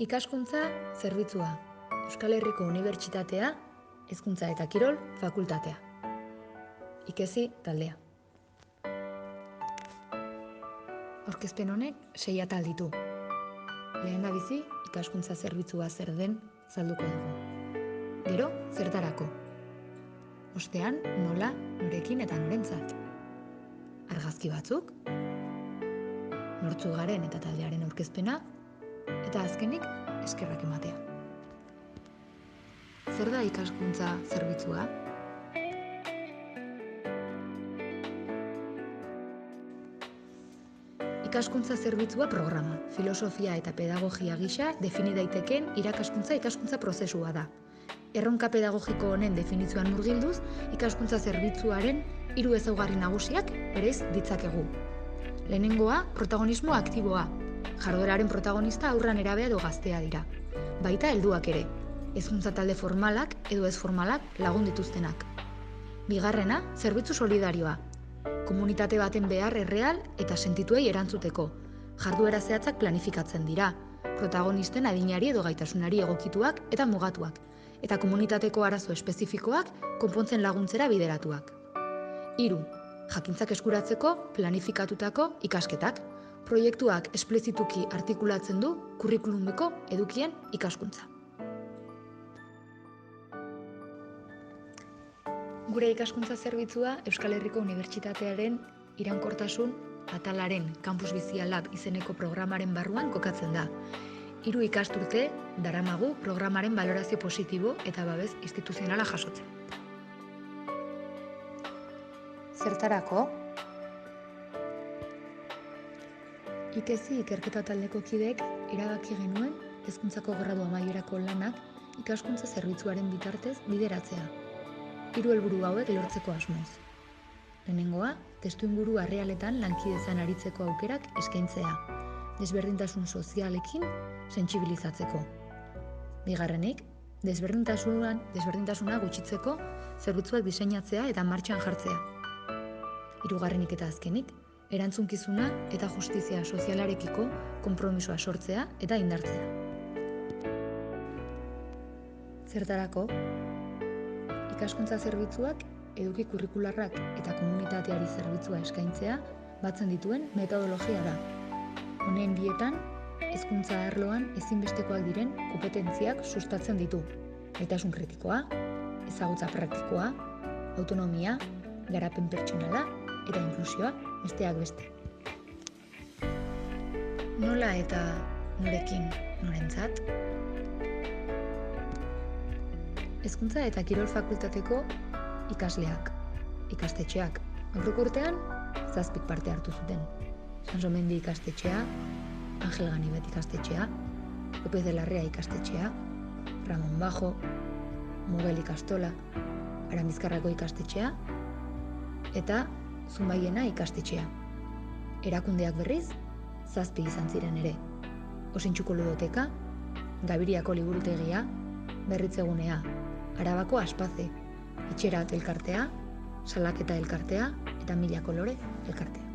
Ikaskuntza zerbitzua, Euskal Herriko Unibertsitatea, Hezkuntza eta Kirol Fakultatea. Ikezi taldea. Aurkezpen honek 6 atal ditu. Lehendabizi, ikaskuntza zerbitzua zer den azalduko dugu. Gero, zertarako. Ostean, nola, norekin eta norentzat. Argazki batzuk, nortzuk garen eta taldearen aurkezpena, eta azkenik, eskerrak ematea. Zer da ikaskuntza zerbitzua? Ikaskuntza zerbitzua programa, filosofia eta pedagogia gisa defini daitekeen ikaskuntza prozesua da. Erronka pedagogiko honen definizioan murgilduz, ikaskuntza zerbitzuaren 3 ezaugarri nagusiak bereiz ditzakegu. Lehenengoa, protagonismo aktiboa. Jardueraren protagonista haurra, nerabea edo gaztea dira. Baita helduak ere, hezkuntza talde formalak edo ez formalak lagun dituztenak. Bigarrena, zerbitzu solidarioa. Komunitate baten behar erreal eta sentituei erantzuteko. Jarduera zehatzak planifikatzen dira. Protagonisten adinari edo gaitasunari egokituak eta mugatuak. Eta komunitateko arazo espezifikoak konpontzen laguntzera bideratuak. 3. Jakintzak eskuratzeko planifikatutako ikasketak. Proiektuak esplizituki artikulatzen du kurrikulumeko edukien ikaskuntza. Gure ikaskuntza zerbitzua Euskal Herriko Unibertsitatearen iraunkortasun atalaren Campus Bizia Lab izeneko programaren barruan kokatzen da. 3 ikasturte daramagu programaren balorazio positibo eta babes instituzionala jasotzen. Zertarako? Ikezi ikerketa taldeko kideek erabaki genuen hezkuntzako gradu amaierako lanak ikaskuntza zerbitzuaren bitartez bideratzea. 3 helburu hauek lortzeko asmoz. Lehenengoa, testuinguru errealetan lankidetzan aritzeko aukerak eskaintzea, desberdintasun sozialekin sentsibilizatzeko. Bigarrenik, desberdintasuna gutxitzeko zerbitzuak diseinatzea eta martxan jartzea. Hirugarrenik eta azkenik, erantzunkizuna eta justizia sozialarekiko konpromisoa sortzea eta indartzea. Zertarako? Ikaskuntza zerbitzuak eduki kurrikularrak eta komunitateari zerbitzua eskaintzea batzen dituen metodologia da. Honen bietan, hezkuntza arloan ezinbestekoak diren konpetentziak sustatzen ditu. Gaitasun kritikoa, ezagutza praktikoa, autonomia, garapen pertsonala eta inklusioa besteak beste. Nola eta norekin norentzat? Hezkuntza eta Kirol Fakultateko ikasleak, ikastetxeak. Aurreko urtean, 7 parte hartu zuten. Sansomendi ikastetxea, Angel Ganibet ikastetxea, López de Larrea ikastetxea, Ramon Bajo, Mugel ikastola, Aramizkarrako ikastetxea, eta Zunbaiena ikastetxea. Erakundeak berriz, 7 izan ziren ere. Osintxuko ludoteka, Gabiriako liburutegia, Berritzegunea, Arabako Aspaze, Itxerat elkartea, Salaketa elkartea eta Mila Kolore elkartea.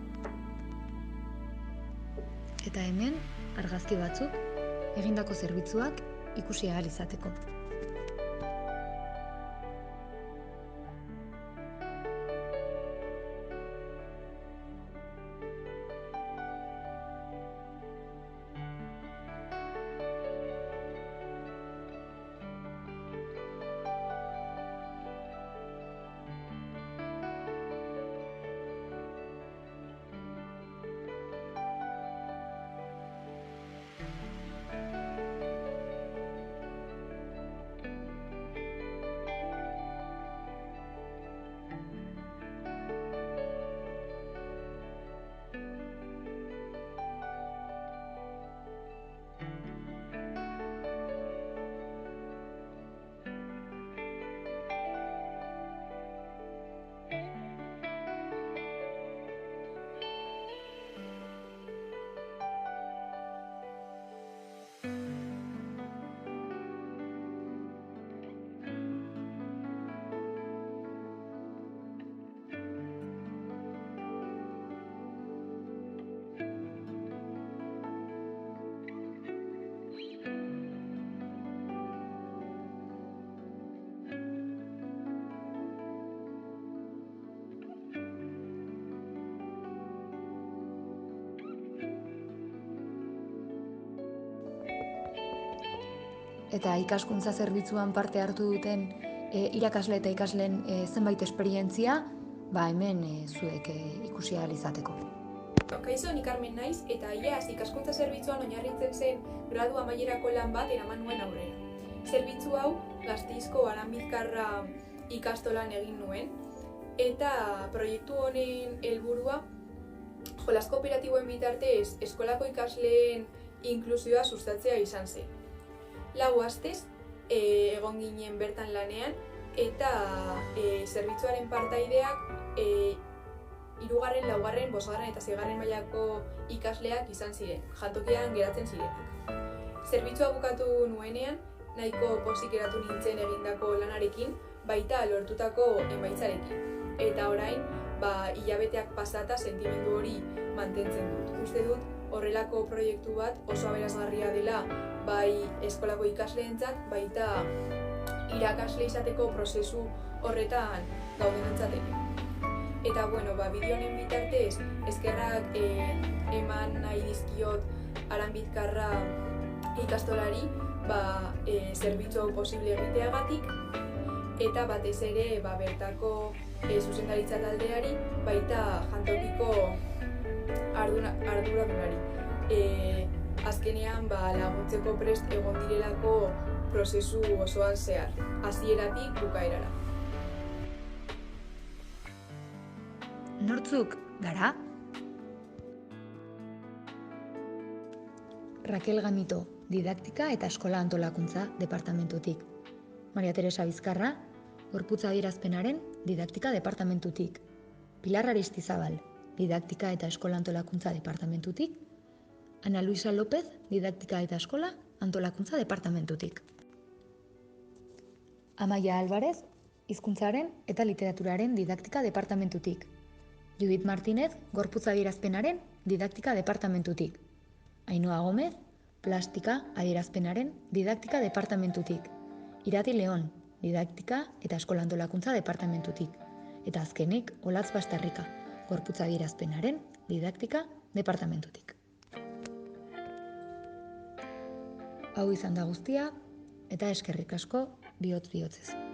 Eta hemen, argazki batzuk, egindako zerbitzuak ikusi ahal izateko. eta ikaskuntza zerbitzuan parte hartu duten irakasle eta ikasleen zenbait esperientzia, hemen zuek ikusi ahal izateko. Kaixo, ni Carmen naiz, eta iaz ikaskuntza zerbitzuan oinarritzen zen gradu amaierako lan bat eraman nuen aurrera. Zerbitzu hau Gasteizko Aranbizkarra ikastolan egin nuen, eta proiektu honen helburua jolas kooperatiboen bitartez eskolako ikasleen inklusioa sustatzea izan zen. 4 astez egon ginen bertan lanean, eta zerbitzuaren partaideak 3., 4., 5. eta 6. mailako ikasleak izan ziren, jantokian geratzen zirenak. Zerbitzua bukatu nuenean, nahiko pozik geratu nintzen egindako lanarekin, baita lortutako emaitzarekin. Eta orain, hilabeteak pasata sentimendu hori mantentzen dut. Uste dut horrelako proiektu bat oso aberasgarria dela bai eskolako ikasleentzat, baita irakasle izateko prozesu horretan gaudenentzat ere. Eta bideo honen bitartez eskerrak eman nahi dizkiot Aranbizkarra ikastolari zerbitzu hau posible egiteagatik, eta batez ere bertako zuzendaritza taldeari, baita jantokiko arduradunari. Azkenean laguntzeko prest egon direlako prozesu osoan zehar, hasieratik bukaerara. Nortzuk gara? Raquel Gamito, Didaktika eta Eskola Antolakuntza Departamentutik. Maria Teresa Bizkarra, Gorputz Adierazpenaren Didaktika Departamentutik. Pilar Aristizabal, Didaktika eta Eskola Antolakuntza Departamentutik. Ana Luisa López, Didaktika eta Eskola Antolakuntza Departamentutik. Amaia Álvarez, Hizkuntzaren eta Literaturaren Didaktika Departamentutik. Judith Martínez, Gorputz Adierazpenaren Didaktika Departamentutik. Ainhoa Gómez, Plastika Adierazpenaren Didaktika Departamentutik. Irati León, Didaktika eta Eskola Antolakuntza Departamentutik. Eta azkenik, Olatz Bastarrika, Gorputz Adierazpenaren Didaktika Departamentutik. Hau izan da guztia, eta eskerrik asko bihotz-bihotzez.